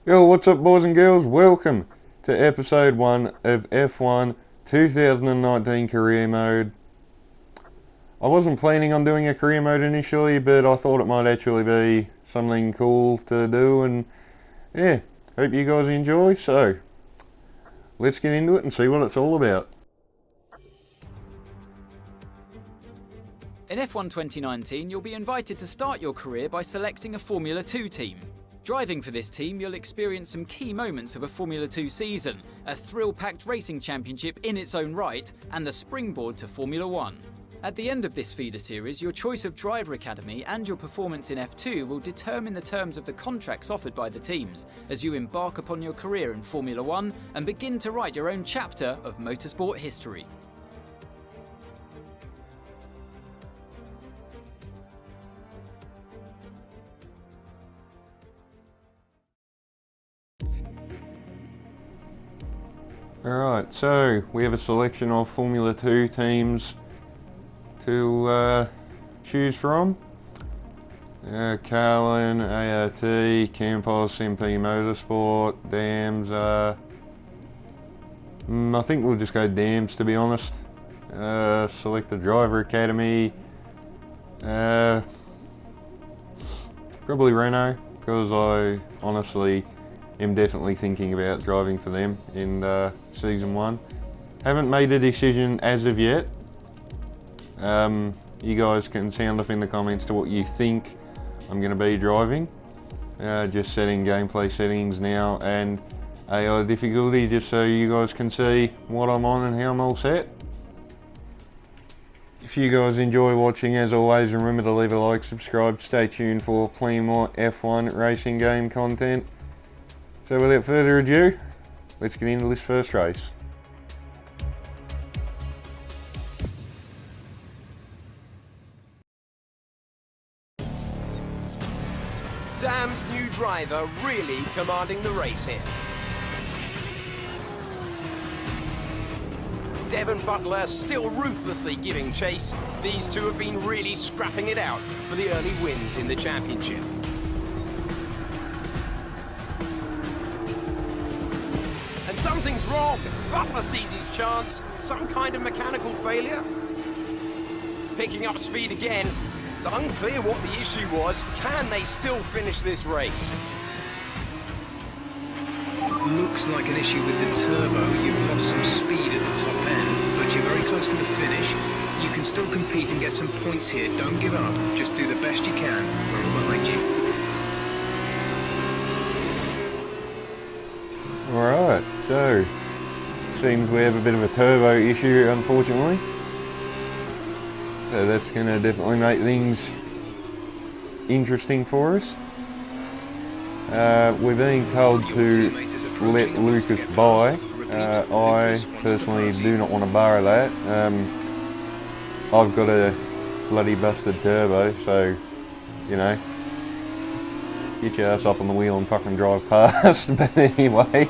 Yo, what's up boys and girls? Welcome to episode 1 of F1 2019 career mode. I wasn't planning on doing a career mode initially, but I thought it might actually be something cool to do, and yeah, hope you guys enjoy. So, let's get into it and see what it's all about. In F1 2019, you'll be invited to start your career by selecting a Formula 2 team. Driving for this team, you'll experience some key moments of a Formula 2 season, a thrill-packed racing championship in its own right, and the springboard to Formula 1. At the end of this feeder series, your choice of driver academy and your performance in F2 will determine the terms of the contracts offered by the teams as you embark upon your career in Formula 1 and begin to write your own chapter of motorsport history. Alright, so we have a selection of Formula 2 teams to choose from. Carlin, ART, Campos, MP Motorsport, Dams. I think we'll just go Dams, to be honest. Select the driver academy. Probably Renault, because I honestly am definitely thinking about driving for them in season 1. Haven't made a decision as of yet. You guys can sound off in the comments to what you think I'm going to be driving. Just setting gameplay settings now and AI difficulty, just so you guys can see what I'm on and how I'm all set. If you guys enjoy watching, as always, remember to leave a like, subscribe, stay tuned for plenty more F1 racing game content. So without further ado, let's get into this first race. Dam's new driver really commanding the race here. Devon Butler still ruthlessly giving chase. These two have been really scrapping it out for the early wins in the championship. And something's wrong. Butler sees his chance. Some kind of mechanical failure. Picking up speed again. It's unclear what the issue was. Can they still finish this race? Looks like an issue with the turbo. You've lost some speed at the top end, but you're very close to the finish. You can still compete and get some points here. Don't give up. Just do the best you can. We're all behind you. Alright, so seems we have a bit of a turbo issue, unfortunately. So that's going to definitely make things interesting for us. We're being told to let Lucas by. I personally do not want to borrow that. I've got a bloody busted turbo, so, you know, get your ass up on the wheel and fucking drive past. But anyway,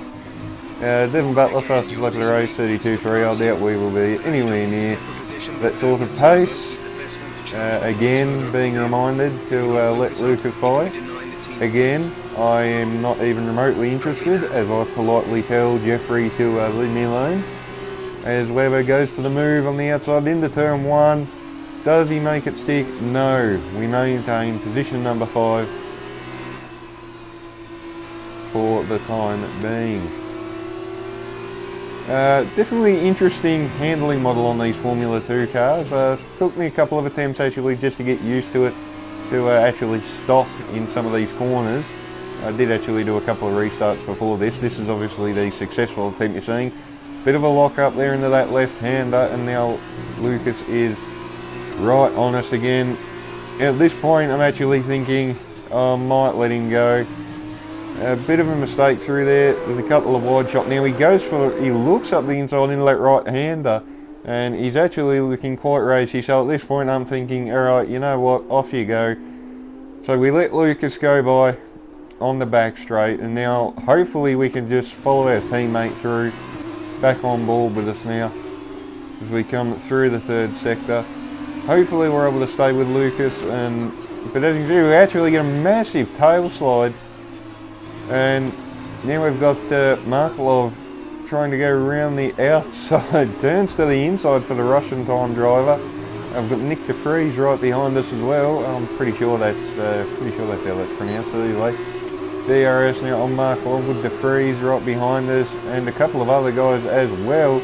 Devon Butler, fastest lap of the race, 32.3. I doubt we will be anywhere near that sort of pace. Again, being reminded to let Lucas by. Again, I am not even remotely interested, as I politely tell Jeffrey to leave me alone. As Weber goes for the move on the outside into turn 1. Does he make it stick? No. We maintain position number 5 for the time being. Definitely interesting handling model on these Formula 2 cars. Took me a couple of attempts actually just to get used to it, to actually stop in some of these corners. I did actually do a couple of restarts before this. This is obviously the successful attempt you're seeing. Bit of a lock up there into that left-hander, and now Lucas is right on us again. At this point I'm actually thinking I might let him go. A bit of a mistake through there. There's a couple of wide shot. Now he looks up the inside into that right-hander, and he's actually looking quite racy. So at this point I'm thinking, alright, you know what, off you go. So we let Lucas go by on the back straight, and now hopefully we can just follow our teammate through, back on board with us now as we come through the third sector. Hopefully we're able to stay with Lucas, but as you can see, we actually get a massive tail slide, and Now we've got Markelov trying to go around the outside, turns to the inside for the Russian time driver. I've got Nick de Vries right behind us as well. I'm pretty sure that's how that's pronounced. Anyway, DRS now on Markelov with de Vries right behind us, and a couple of other guys as well.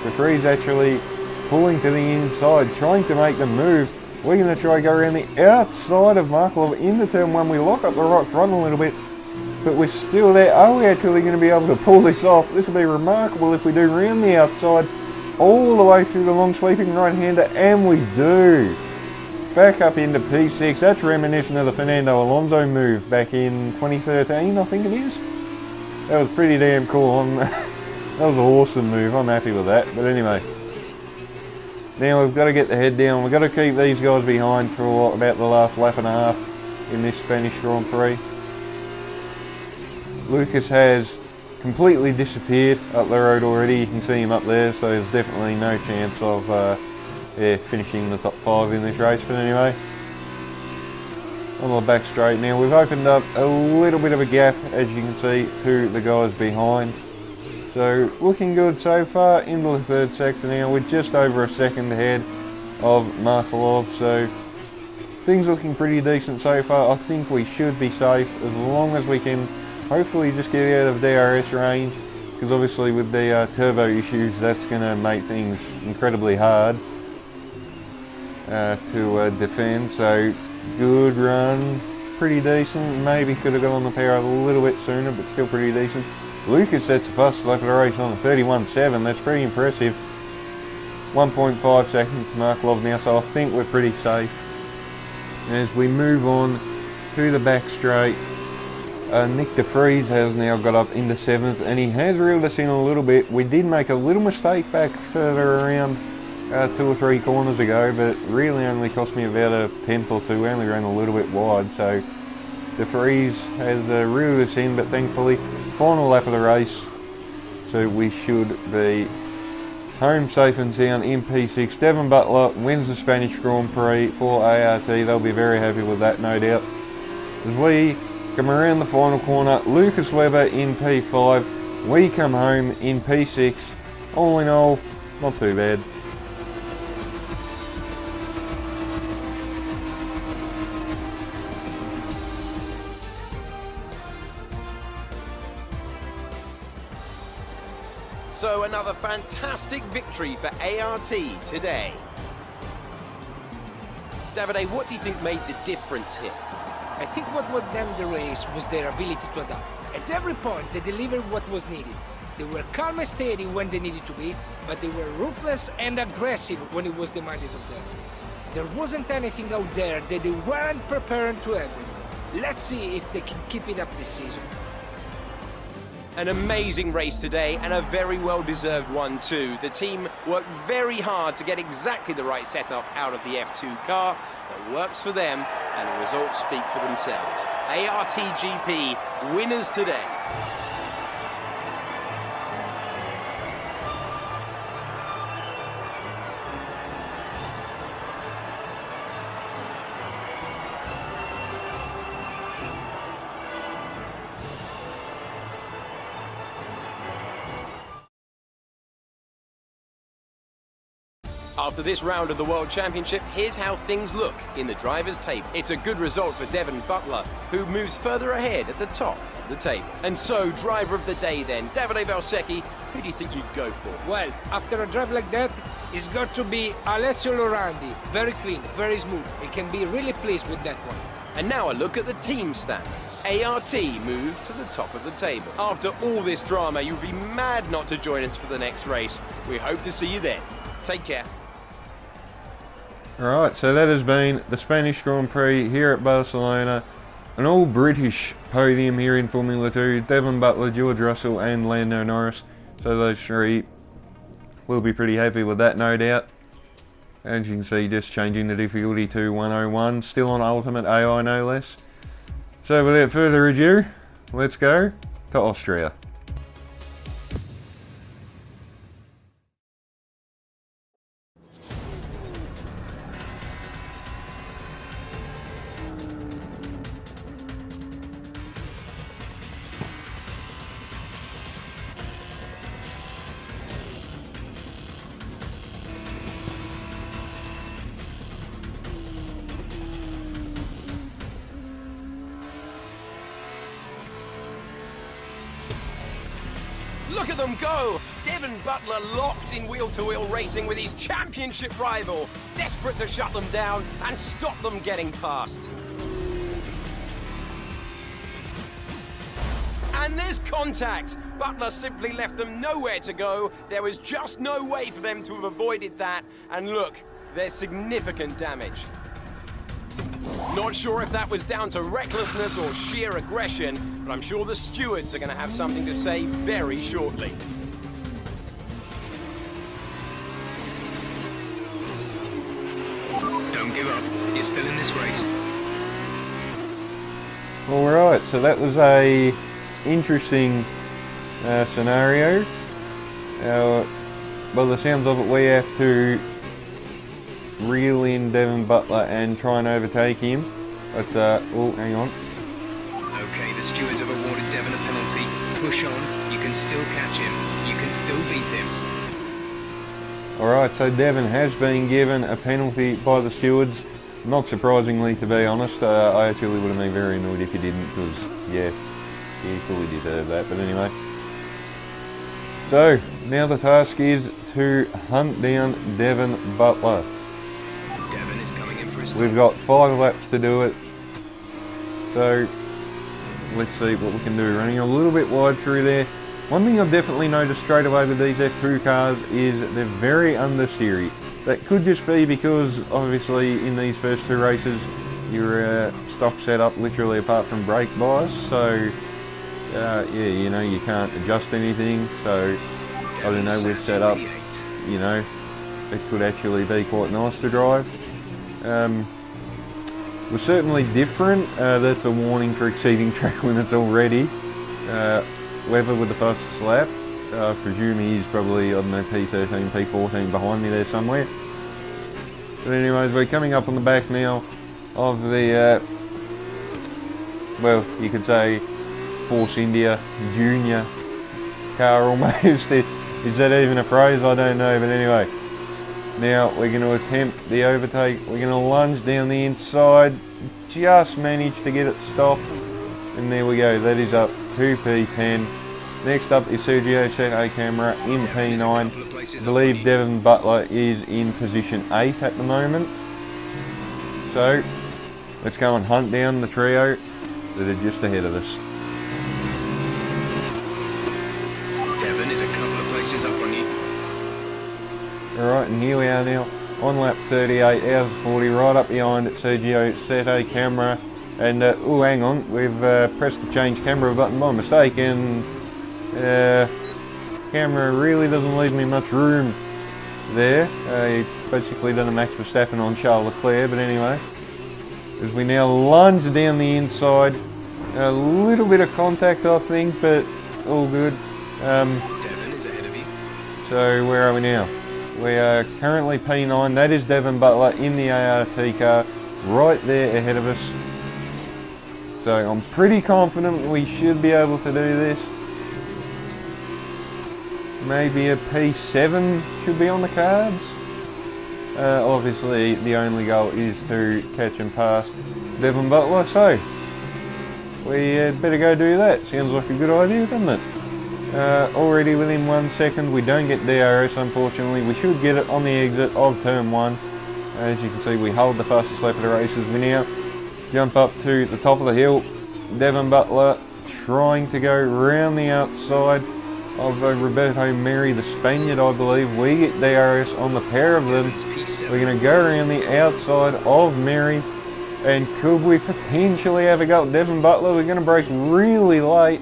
De Vries actually pulling to the inside, trying to make the move. We're going to try to go around the outside of Markelov into turn one. We lock up the right front a little bit, but we're still there. Are we actually going to be able to pull this off? This will be remarkable if we do round the outside all the way through the long sweeping right-hander, and we do. Back up into P6. That's reminiscent of the Fernando Alonso move back in 2013, I think it is. That was pretty damn cool. That was an awesome move. I'm happy with that. But anyway, now we've got to get the head down. We've got to keep these guys behind for about the last lap and a half in this Spanish Grand Prix. Lucas has completely disappeared up the road already. You can see him up there, so there's definitely no chance of finishing the top 5 in this race. But anyway, on the back straight now, we've opened up a little bit of a gap, as you can see, to the guys behind. So looking good so far into the third sector now. We're just over a second ahead of Markelov, so things looking pretty decent so far. I think we should be safe as long as we can hopefully just get out of DRS range, because obviously with the turbo issues that's going to make things incredibly hard to defend. So good run, pretty decent. Maybe could have got on the power a little bit sooner, but still pretty decent. Lucas sets the fastest lap of the race on a 31.7. That's pretty impressive. 1.5 seconds to Markelov now, so I think we're pretty safe. As we move on to the back straight, Nick de Vries has now got up into 7th, and he has reeled us in a little bit. We did make a little mistake back further around 2 or 3 corners ago, but really only cost me about a tenth or two. We only ran a little bit wide, so de Vries has reeled us in, but thankfully final lap of the race, so we should be home safe and sound in P6. Devon Butler wins the Spanish Grand Prix for ART. They'll be very happy with that, no doubt. As we come around the final corner, Lucas Webber in P5. We come home in P6. All in all, not too bad. So another fantastic victory for ART today. Davide, what do you think made the difference here? I think what won them the race was their ability to adapt. At every point, they delivered what was needed. They were calm and steady when they needed to be, but they were ruthless and aggressive when it was demanded of them. There wasn't anything out there that they weren't prepared to handle. Let's see if they can keep it up this season. An amazing race today, and a very well-deserved one too. The team worked very hard to get exactly the right setup out of the F2 car that works for them, and the results speak for themselves. ARTGP winners today. After this round of the World Championship, here's how things look in the driver's table. It's a good result for Devon Butler, who moves further ahead at the top of the table. And so, driver of the day then, Davide Valsecchi, who do you think you'd go for? Well, after a drive like that, it's got to be Alessio Lorandi. Very clean, very smooth. You can be really pleased with that one. And now a look at the team standings. ART moved to the top of the table. After all this drama, you'd be mad not to join us for the next race. We hope to see you then. Take care. Alright, so that has been the Spanish Grand Prix here at Barcelona. An all-British podium here in Formula 2. Devon Butler, George Russell and Lando Norris. So those three will be pretty happy with that, no doubt. As you can see, just changing the difficulty to 101. Still on Ultimate AI, no less. So without further ado, let's go to Austria. Look at them go! Devon Butler locked in wheel-to-wheel racing with his championship rival, desperate to shut them down and stop them getting past. And there's contact! Butler simply left them nowhere to go. There was just no way for them to have avoided that. And look, there's significant damage. Not sure if that was down to recklessness or sheer aggression, but I'm sure the stewards are going to have something to say very shortly. Don't give up. You're still in this race. Alright, so that was a interesting scenario. By the sounds of it, we have to reel in Devon Butler and try and overtake him. But, oh, hang on. Okay, the stewards have awarded Devon a penalty. Push on. You can still catch him. You can still beat him. Alright, so Devon has been given a penalty by the stewards. Not surprisingly, to be honest. I actually would have been very annoyed if he didn't, because, yeah, he fully deserved that. But anyway. So, now the task is to hunt down Devon Butler. Devon is coming in for a stop. We've got 5 laps to do it. So, let's see what we can do. Running a little bit wide through there. One thing I've definitely noticed straight away with these F2 cars is they're very understeery. That could just be because, obviously, in these first 2 races, your stock setup literally apart from brake bias. So, yeah, you know, you can't adjust anything. So, I don't know, with setup, you know, it could actually be quite nice to drive. We're certainly different. That's a warning for exceeding track limits already. Weber with the fastest lap. I presume he's probably, I don't know, P13, P14 behind me there somewhere. But anyways, we're coming up on the back now of the, well, you could say Force India Junior car almost. Is that even a phrase? I don't know, but anyway. Now we're going to attempt the overtake. We're going to lunge down the inside. Just managed to get it stopped. And there we go, that is up to P10. Next up is Sergio Sette Camara in P9. I believe Devon Butler is in position 8 at the moment. So, let's go and hunt down the trio that are just ahead of us. Devon is a couple of places up on you. Alright, and here we are now on lap 38 out of 40, right up behind Sergio Sette Camara. And, oh, hang on, we've pressed the change camera button by mistake, and camera really doesn't leave me much room there. He basically done a Max Verstappen on Charles Leclerc, but anyway. As we now lunge down the inside, a little bit of contact I think, but all good. Devon is ahead of you. So where are we now? We are currently P9, that is Devon Butler in the ART car, right there ahead of us. So I'm pretty confident we should be able to do this. Maybe a P7 should be on the cards. Obviously the only goal is to catch and pass Devon Butler, so we better go do that. Sounds like a good idea, doesn't it? Already within 1 second, we don't get DRS unfortunately. We should get it on the exit of turn 1. As you can see, we hold the fastest lap of the races. We now jump up to the top of the hill. Devon Butler trying to go round the outside of Roberto Merhi, the Spaniard, I believe. We get DRS on the pair of them. We're going to go around the outside of Merhi. And could we potentially have a go at Devon Butler? We're going to brake really late.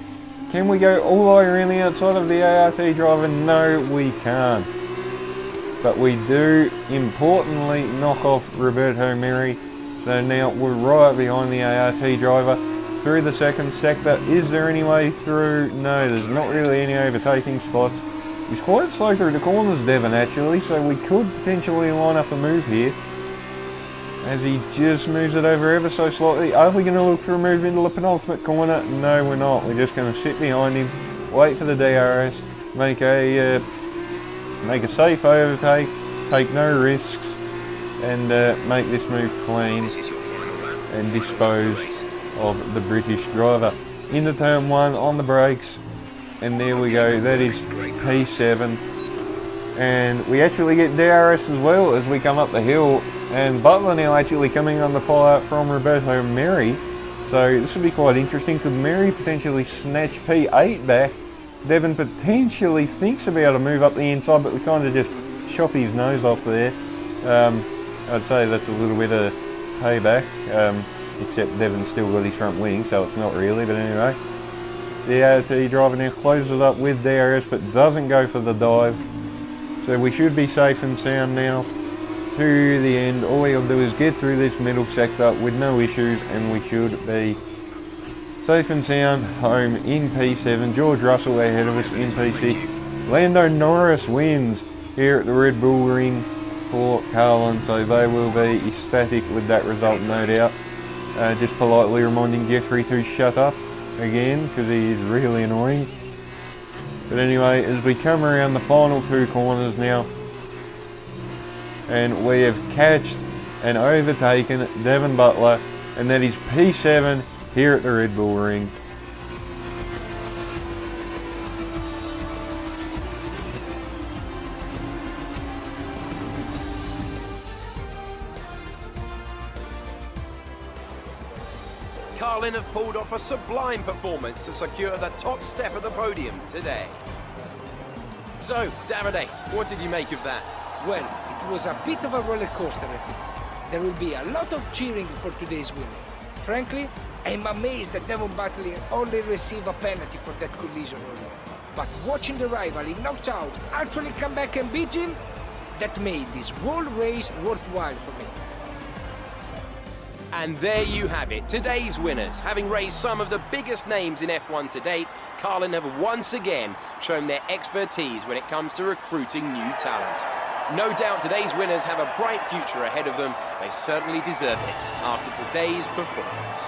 Can we go all the way around the outside of the ART driver? No, we can't. But we do, importantly, knock off Roberto Merhi. So now we're right behind the ART driver through the second sector. Is there any way through? No, there's not really any overtaking spots. He's quite slow through the corners, Devon, actually, so we could potentially line up a move here. As he just moves it over ever so slightly. Are we going to look for a move into the penultimate corner? No, we're not. We're just going to sit behind him, wait for the DRS, make a safe overtake, take no risks, and make this move clean and dispose of the British driver. Into turn 1 on the brakes. And there we go, that is P7. And we actually get DRS as well as we come up the hill. And Butler now actually coming on the pull-out from Roberto Merhi. So this will be quite interesting. Could Merhi potentially snatch P8 back? Devon potentially thinks about to move up the inside, but we kind of just chop his nose off there. I'd say that's a little bit of payback, except Devon's still got his front wing, so it's not really, but anyway. The ART driver now closes it up with DRS, but doesn't go for the dive. So we should be safe and sound now to the end. All we have to do is get through this middle sector with no issues, and we should be safe and sound home in P7. George Russell ahead of us in P6. Lando Norris wins here at the Red Bull Ring for Carlin, so they will be ecstatic with that result, no doubt. Just politely reminding Jeffrey to shut up again, because he is really annoying. But anyway, as we come around the final two corners now, and we have catched and overtaken Devon Butler, and that is P7 here at the Red Bull Ring. Carlin have pulled off a sublime performance to secure the top step of the podium today. So, Davide, what did you make of that? Well, it was a bit of a roller coaster, I think. There will be a lot of cheering for today's winner. Frankly, I'm amazed that Devon Butler only received a penalty for that collision earlier. But watching the rival he knocked out actually come back and beat him, that made this whole race worthwhile for me. And there you have it, today's winners. Having raised some of the biggest names in F1 to date, Carlin have once again shown their expertise when it comes to recruiting new talent. No doubt today's winners have a bright future ahead of them. They certainly deserve it after today's performance.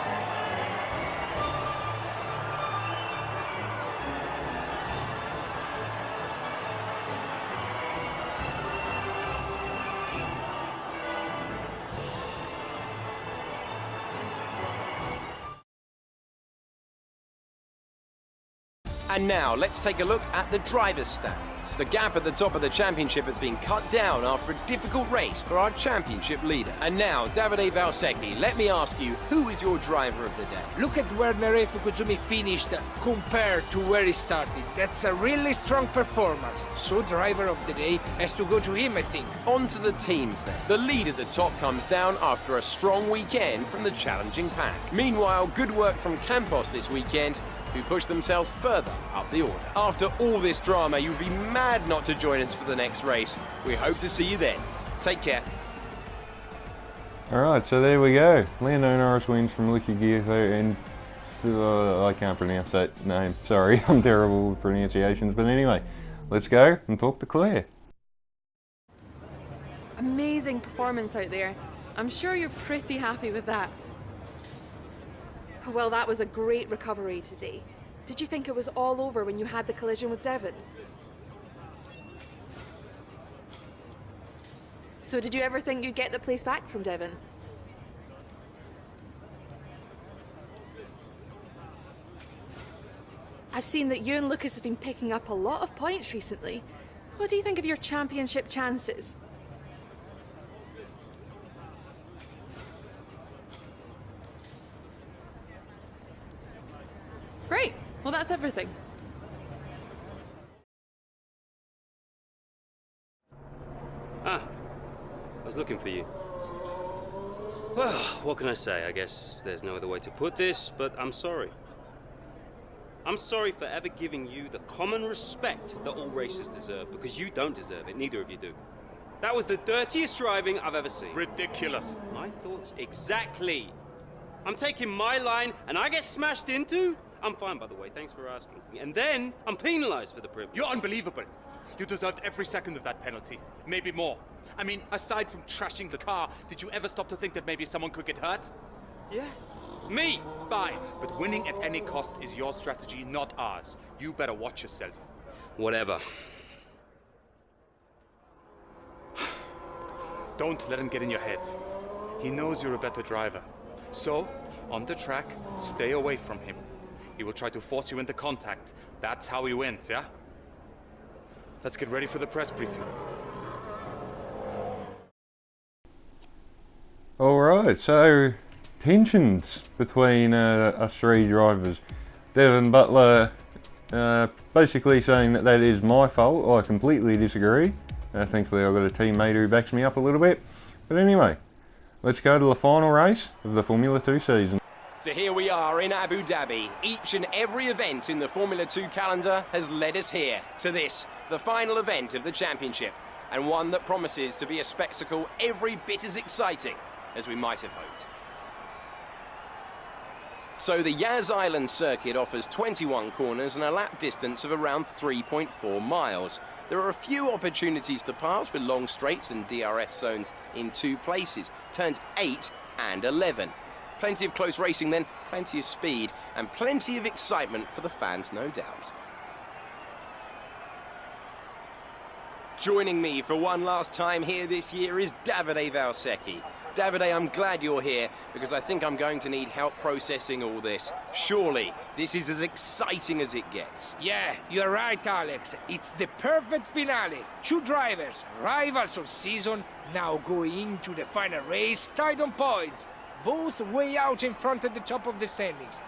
And now, let's take a look at the driver's standings. The gap at the top of the championship has been cut down after a difficult race for our championship leader. And now, Davide Valsecchi, let me ask you, who is your driver of the day? Look at where Nereo Fukuzumi finished compared to where he started. That's a really strong performance. So driver of the day has to go to him, I think. On to the teams then. The lead at the top comes down after a strong weekend from the challenging pack. Meanwhile, good work from Campos this weekend, who pushed themselves further up the order. After all this drama, you'd be mad not to join us for the next race. We hope to see you then. Take care. Alright, so there we go. Lando Norris wins from Lucky Gioco, and I can't pronounce that name. Sorry, I'm terrible with pronunciations. But anyway, let's go and talk to Claire. Amazing performance out there. I'm sure you're pretty happy with that. Well, that was a great recovery today. Did you think it was all over when you had the collision with Devon? So did you ever think you'd get the place back from Devon? I've seen that you and Lucas have been picking up a lot of points recently. What do you think of your championship chances? Great. Well, that's everything. Ah, I was looking for you. Well, what can I say? I guess there's no other way to put this, but I'm sorry. I'm sorry for ever giving you the common respect that all racers deserve, because you don't deserve it, neither of you do. That was the dirtiest driving I've ever seen. Ridiculous. My thoughts exactly. I'm taking my line and I get smashed into? I'm fine, by the way, thanks for asking. And then I'm penalized for the privilege. You're unbelievable. You deserved every second of that penalty, maybe more. I mean, aside from trashing the car, did you ever stop to think that maybe someone could get hurt? Yeah, me. Fine, but winning at any cost is your strategy, not ours. You better watch yourself. Whatever. Don't let him get in your head. He knows you're a better driver. So, on the track, stay away from him. He will try to force you into contact. That's how he wins, yeah? Let's get ready for the press briefing. Alright, so tensions between us three drivers. Devon Butler basically saying that is my fault. I completely disagree. Thankfully I've got a teammate who backs me up a little bit. But anyway, let's go to the final race of the Formula 2 season. So here we are in Abu Dhabi. Each and every event in the Formula 2 calendar has led us here, to this, the final event of the championship, and one that promises to be a spectacle every bit as exciting as we might have hoped. So the Yas Island circuit offers 21 corners and a lap distance of around 3.4 miles. There are a few opportunities to pass with long straights and DRS zones in 2 places, turns 8 and 11. Plenty of close racing then, plenty of speed, and plenty of excitement for the fans, no doubt. Joining me for one last time here this year is Davide Valsecchi. Davide, I'm glad you're here, because I think I'm going to need help processing all this. Surely, this is as exciting as it gets. Yeah, you're right, Alex. It's the perfect finale. 2 drivers, rivals of season, now going into the final race, tied on points. Both way out in front at the top of the standings,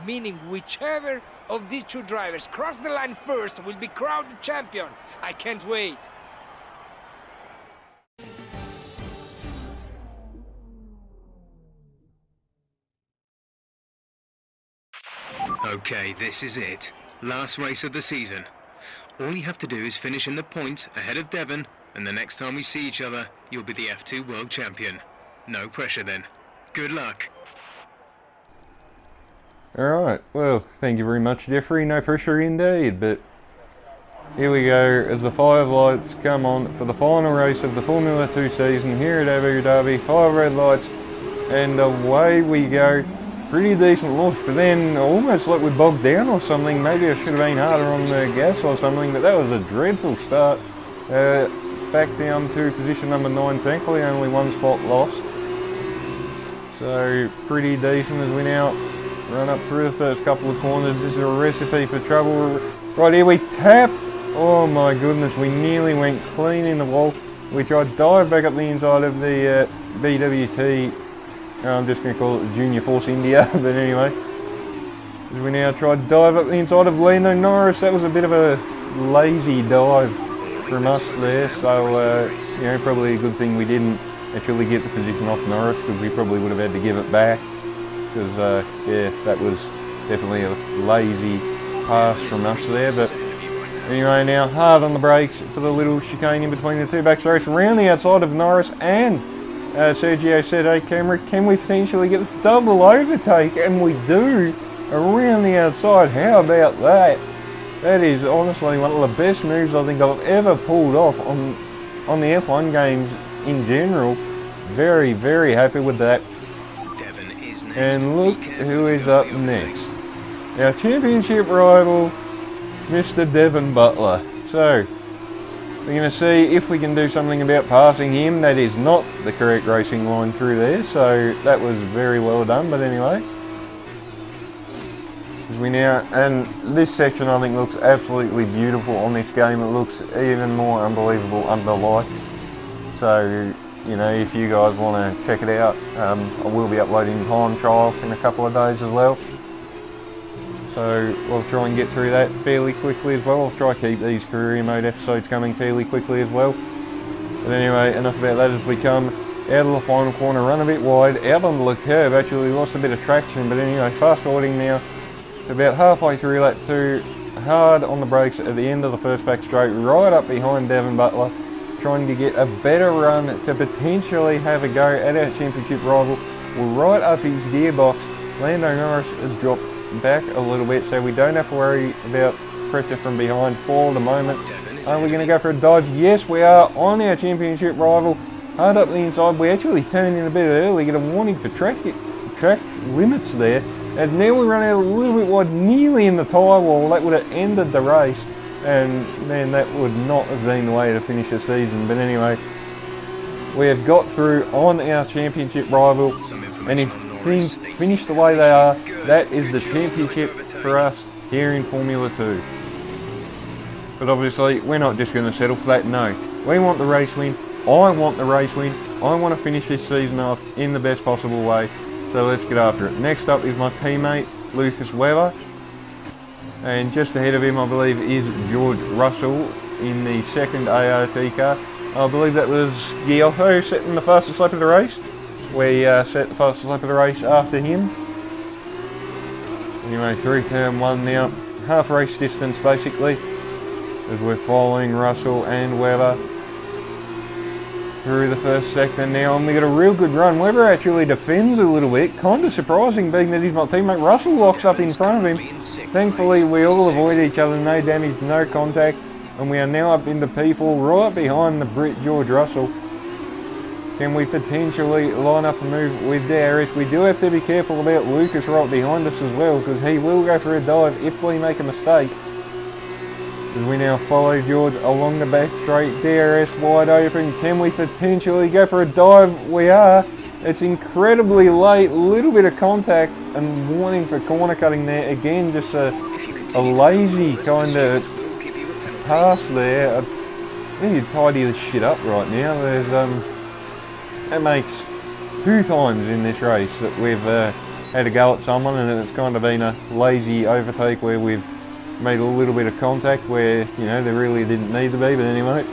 meaning whichever of these 2 drivers cross the line first will be crowned champion. I can't wait. Okay, this is it. Last race of the season. All you have to do is finish in the points ahead of Devon, and the next time we see each other, you'll be the F2 World Champion. No pressure then. Good luck. Alright, well, thank you very much, Jeffrey. No pressure indeed, but here we go as the 5 lights come on for the final race of the Formula 2 season here at Abu Dhabi. 5 red lights, and away we go. Pretty decent launch, but then almost like we bogged down or something. Maybe I should have been harder on the gas or something, but that was a dreadful start. Back down to position number 9, thankfully only 1 spot lost. So pretty decent as we now run up through the first couple of corners. This is a recipe for trouble. Right here we tap. Oh my goodness, we nearly went clean in the wall. We tried to dive back up the inside of the BWT. I'm just going to call it Junior Force India, but anyway. As we now try to dive up the inside of Lando Norris. That was a bit of a lazy dive from us there, so you know, probably a good thing we didn't actually get the position off Norris, because we probably would have had to give it back, because yeah, that was definitely a lazy pass from us there. But anyway, now hard on the brakes for the little chicane in between the 2 backstrokes around the outside of Norris, and Sergio said, hey Cameron, can we potentially get the double overtake? And we do, around the outside. How about that? That is honestly one of the best moves I think I've ever pulled off on the F1 games in general. Very, very happy with that. Devon is next. And look who is up next. Our championship rival, Mr. Devon Butler. So, we're going to see if we can do something about passing him. That is not the correct racing line through there, so that was very well done. But anyway, as we now, and this section I think looks absolutely beautiful on this game. It looks even more unbelievable under lights. So, you know, if you guys want to check it out, I will be uploading time trial in a couple of days as well. So we'll try and get through that fairly quickly as well. I'll try to keep these career mode episodes coming fairly quickly as well. But anyway, enough about that. As we come out of the final corner, run a bit wide, out on the curve, actually lost a bit of traction. But anyway, fast forwarding now to about halfway through lap 2, hard on the brakes at the end of the first backstroke, right up behind Devon Butler, trying to get a better run to potentially have a go at our championship rival. We're right up his gearbox. Lando Norris has dropped back a little bit, so we don't have to worry about pressure from behind for the moment. Are we going to go for a dodge? Yes, we are on our championship rival. Hard up the inside. We actually turned in a bit early, get a warning for track limits there. And now we run out a little bit wide, nearly in the tyre wall. That would have ended the race, and man, that would not have been the way to finish the season. But anyway, we have got through on our championship rival, and if things finish the way they are, that is the championship for us here in Formula 2. But obviously, we're not just going to settle for that, no. We want the race win. I want the race win. I want to finish this season off in the best possible way. So let's get after it. Next up is my teammate, Lucas Webber. And just ahead of him, I believe, is George Russell in the second ART car. I believe that was Giotto setting the fastest lap of the race. We set the fastest lap of the race after him. Anyway, through turn 1 now. Half race distance, basically, as we're following Russell and Webber through the first sector now, and we got a real good run. Webber actually defends a little bit, kind of surprising being that he's my teammate. Russell locks up in front of him. Thankfully we all avoid each other, no damage, no contact, and we are now up into people right behind the Brit George Russell. Can we potentially line up a move with DRS? We do have to be careful about Lucas right behind us as well, because he will go for a dive if we make a mistake. As we now follow George along the back straight, DRS wide open. Can we potentially go for a dive? We are. It's incredibly late, little bit of contact and warning for corner cutting there. Again, just a lazy kind of pass there. I need to tidy this shit up right now. There's that makes 2 times in this race that we've had a go at someone, and it's kind of been a lazy overtake where we've made a little bit of contact where, you know, there really didn't need to be. But anyway,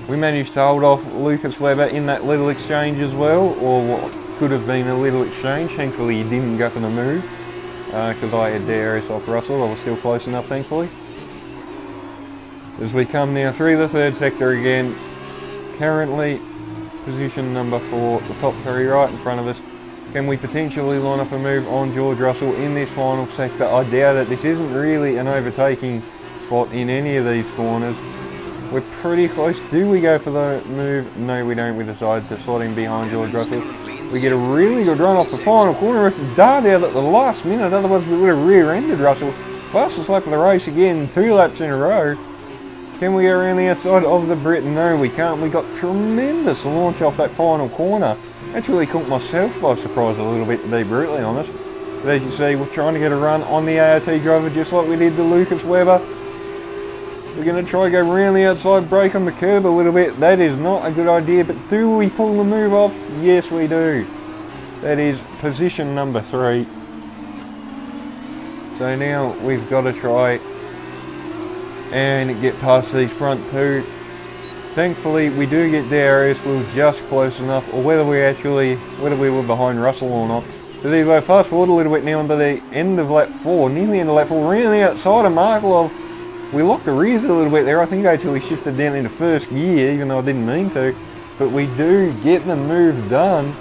we managed to hold off Lucas Webber in that little exchange as well, or what could have been a little exchange. Thankfully he didn't go for the move, because I had DRS off Russell. I was still close enough, thankfully. As we come now through the third sector again, currently position number 4, the top 3 right in front of us. Can we potentially line up a move on George Russell in this final sector? I doubt it. This isn't really an overtaking spot in any of these corners. We're pretty close. Do we go for the move? No, we don't. We decide to slot in behind George Russell. We get a really good run off the final corner with the dart out at the last minute. Otherwise we would have rear-ended Russell. Fastest lap of the race again, 2 laps in a row. Can we go around the outside of the Brit? No, we can't. We got tremendous launch off that final corner. Actually caught myself by surprise a little bit, to be brutally honest. But as you see, we're trying to get a run on the ART driver just like we did to Lucas Webber. We're going to try to go round the outside, brake on the curb a little bit. That is not a good idea, but do we pull the move off? Yes, we do. That is position number 3. So now we've got to try and get past these front 2. Thankfully we do get DRS. We were just close enough, or whether we were behind Russell or not. But there you go, fast forward a little bit now into the end of lap 4, nearly end of lap 4, round the outside of Markelov. We locked the rears a little bit there. I think I actually shifted down into first gear, even though I didn't mean to. But we do get the move done,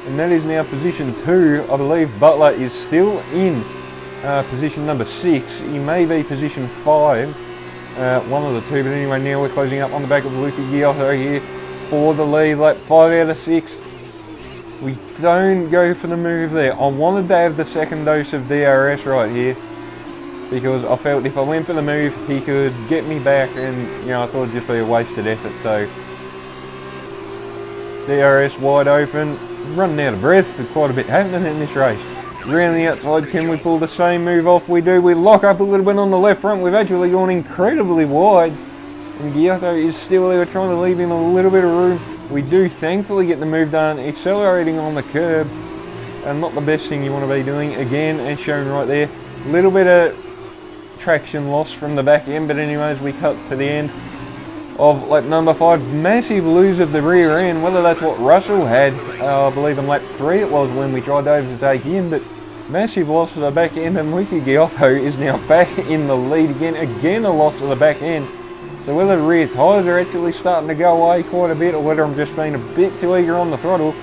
and that is now position 2. I believe Butler is still in position number 6. He may be position 5. One of the 2, but anyway, now we're closing up on the back of Luca Giotto here for the lead. Lap 5 out of 6. We don't go for the move there. I wanted to have the second dose of DRS right here, because I felt if I went for the move, he could get me back, and you know, I thought it'd just be a wasted effort. So DRS wide open, running out of breath for quite a bit happening in this race. Around the outside, can we pull the same move off? We do. We lock up a little bit on the left front. We've actually gone incredibly wide, and Giotto is still there. We're trying to leave him a little bit of room. We do thankfully get the move done, accelerating on the curb, and not the best thing you want to be doing. Again, as shown right there, a little bit of traction loss from the back end, but anyways, we cut to the end of lap number 5. Massive lose of the rear end, whether that's what Russell had, I believe in lap 3 it was when we tried to overtake him, but massive loss of the back end, and Luca Giotto is now back in the lead again a loss of the back end. So whether the rear tyres are actually starting to go away quite a bit, or whether I'm just being a bit too eager on the throttle,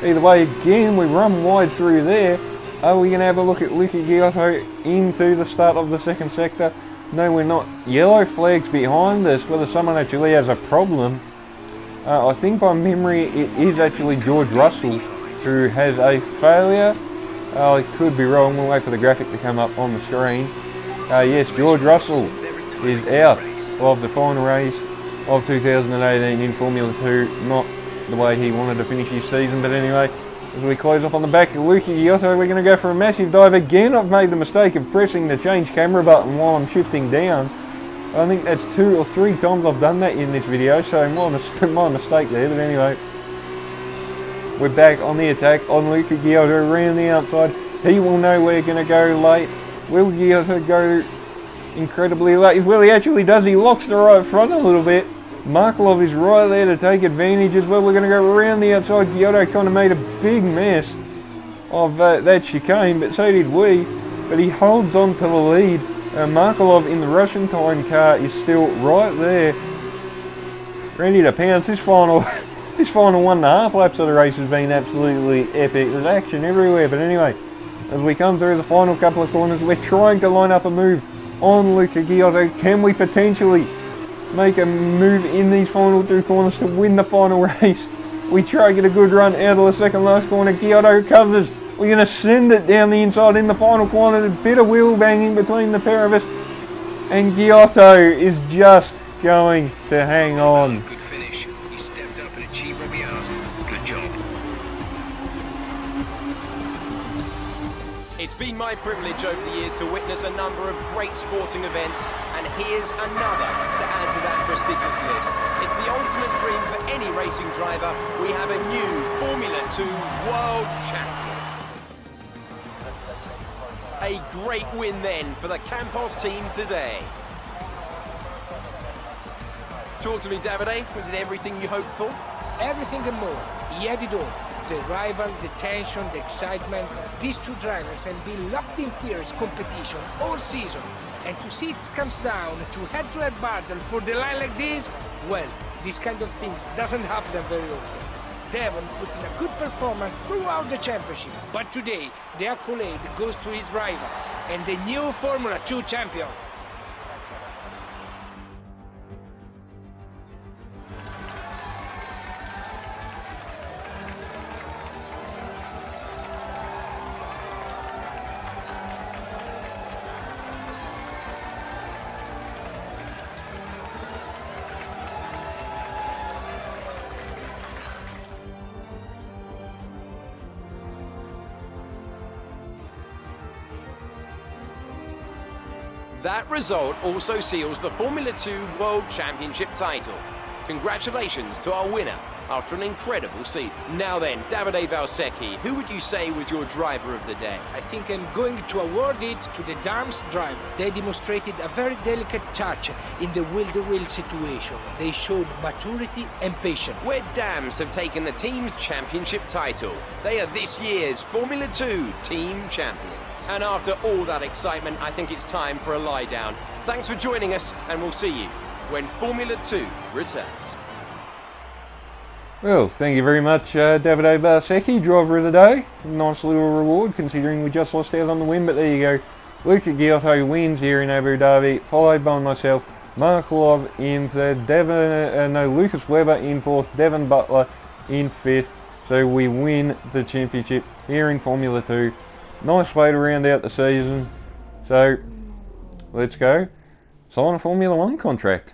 either way, again we run wide through there. Are we going to have a look at Luca Giotto into the start of the second sector? No, we're not. Yellow flags behind us, whether someone actually has a problem. I think by memory it is actually George Russell who has a failure. I could be wrong, we'll wait for the graphic to come up on the screen. Yes, George Russell is out of the final race of 2018 in Formula 2. Not the way he wanted to finish his season, but anyway, As we close up on the back of Luca Giotto, we're going to go for a massive dive again. I've made the mistake of pressing the change camera button while I'm shifting down. I think that's 2 or 3 times I've done that in this video, so my mistake there, but anyway. We're back on the attack on Luca Giotto around the outside. He will know we're going to go late. Will Giotto go incredibly late? Well, he actually does. He locks the right front a little bit. Markelov is right there to take advantage as well. We're going to go around the outside. Giotto kind of made a big mess of that chicane, but so did we. But he holds on to the lead. Markelov in the Russian time car is still right there, ready to pounce. This final 1.5 laps of the race has been absolutely epic. There's action everywhere, but anyway, as we come through the final couple of corners, we're trying to line up a move on Luca Giotto. Can we potentially make a move in these final 2 corners to win the final race? We try to get a good run out of the second last corner. Giotto covers. We're going to send it down the inside in the final corner. A bit of wheel banging between the pair of us, and Giotto is just going to hang on. Good finish. You stepped up and achieved what we asked. Good job. It's been my privilege over the years to witness a number of great sporting events, and here's another to add to that prestigious list. It's the ultimate dream for any racing driver. We have a new Formula 2 World Champion. A great win then for the Campos team today. Talk to me, Davide. Was it everything you hoped for? Everything and more. He had it all. The rival, the tension, the excitement. These 2 drivers have been locked in fierce competition all season. And to see it comes down to head-to-head battle for the line like this, well, this kind of things doesn't happen very often. Devon put in a good performance throughout the championship, but today the accolade goes to his rival and the new Formula 2 champion. That result also seals the Formula 2 World Championship title. Congratulations to our winner after an incredible season. Now then, Davide Valsecchi, who would you say was your driver of the day? I think I'm going to award it to the Dams driver. They demonstrated a very delicate touch in the wheel-to-wheel situation. They showed maturity and patience. Where Dams have taken the team's championship title. They are this year's Formula 2 team champions. And after all that excitement, I think it's time for a lie down. Thanks for joining us, and we'll see you when Formula 2 returns. Well, thank you very much, Davide Valsecchi, driver of the day. Nice little reward considering we just lost out on the win, but there you go. Luca Giotto wins here in Abu Dhabi, followed by myself, Markelov in third, Lucas Webber in fourth, Devon Butler in fifth. So we win the championship here in Formula 2. Nice way to round out the season. So let's go sign a Formula 1 contract.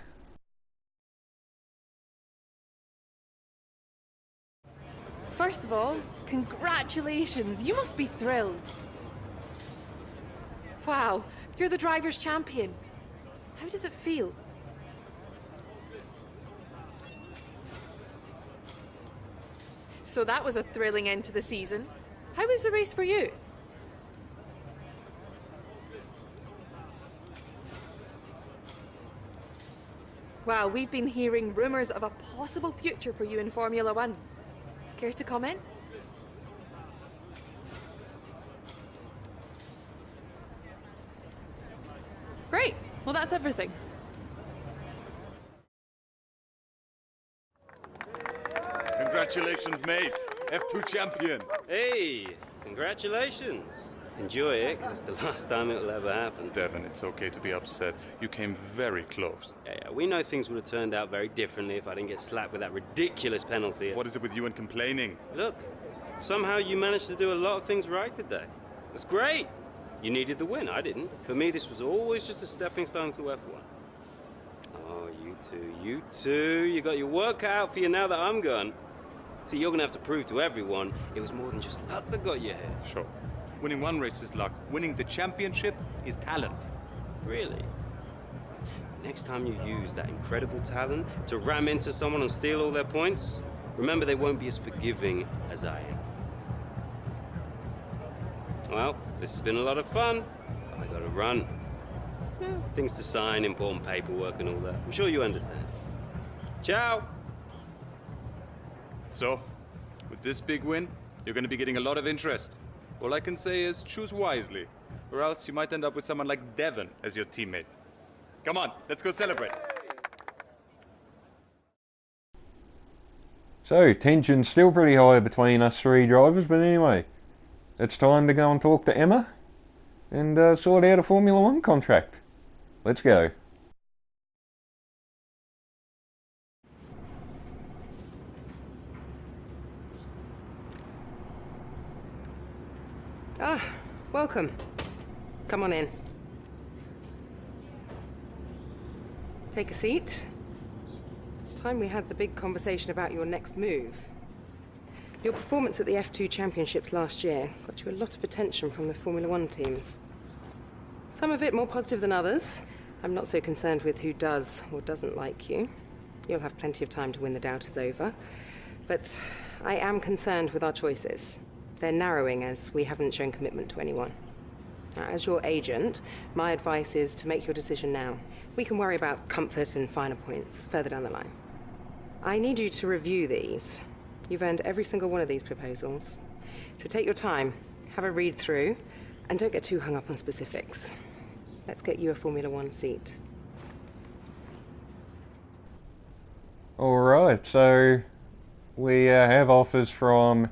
First of all, congratulations. You must be thrilled. Wow, you're the driver's champion. How does it feel? So that was a thrilling end to the season. How was the race for you? Wow, we've been hearing rumours of a possible future for you in Formula 1. Care to comment? Great. Well, that's everything. Congratulations, mate. F2 champion. Hey, congratulations. Enjoy it, because it's the last time it'll ever happen. Devon, it's okay to be upset. You came very close. Yeah, we know things would have turned out very differently if I didn't get slapped with that ridiculous penalty. What is it with you and complaining? Look, somehow you managed to do a lot of things right today. That's great. You needed the win, I didn't. For me, this was always just a stepping stone to F1. Oh, you two. You got your work cut out for you now that I'm gone. See, you're gonna have to prove to everyone it was more than just luck that got you here. Sure. Winning one race is luck. Winning the championship is talent. Really? Next time you use that incredible talent to ram into someone and steal all their points, remember they won't be as forgiving as I am. Well, this has been a lot of fun. I gotta run. Yeah, things to sign, important paperwork and all that. I'm sure you understand. Ciao! So, with this big win, you're going to be getting a lot of interest. All I can say is choose wisely, or else you might end up with someone like Devon as your teammate. Come on, let's go celebrate. So, tension's still pretty high between us three drivers, but anyway, it's time to go and talk to Emma and sort out a Formula One contract. Let's go. Ah, welcome. Come on in. Take a seat. It's time we had the big conversation about your next move. Your performance at the F2 Championships last year got you a lot of attention from the Formula One teams. Some of it more positive than others. I'm not so concerned with who does or doesn't like you. You'll have plenty of time to win the doubters over. But I am concerned with our choices. They're narrowing as we haven't shown commitment to anyone. Now, as your agent, my advice is to make your decision now. We can worry about comfort and finer points further down the line. I need you to review these. You've earned every single one of these proposals. So take your time, have a read through, and don't get too hung up on specifics. Let's get you a Formula One seat. Alright, so we have offers from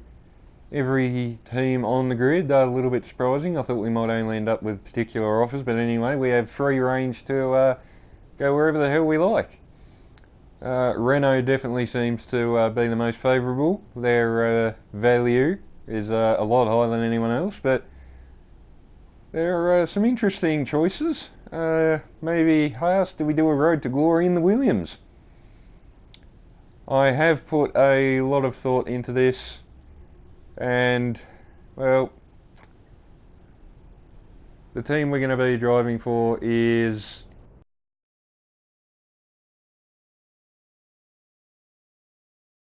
every team on the grid. A little bit surprising. I thought we might only end up with particular offers, but anyway, we have free range to go wherever the hell we like. Renault definitely seems to be the most favourable. Their value is a lot higher than anyone else, but there are some interesting choices. Maybe Haas, do we do a Road to Glory in the Williams? I have put a lot of thought into this, and well, the team we're going to be driving for is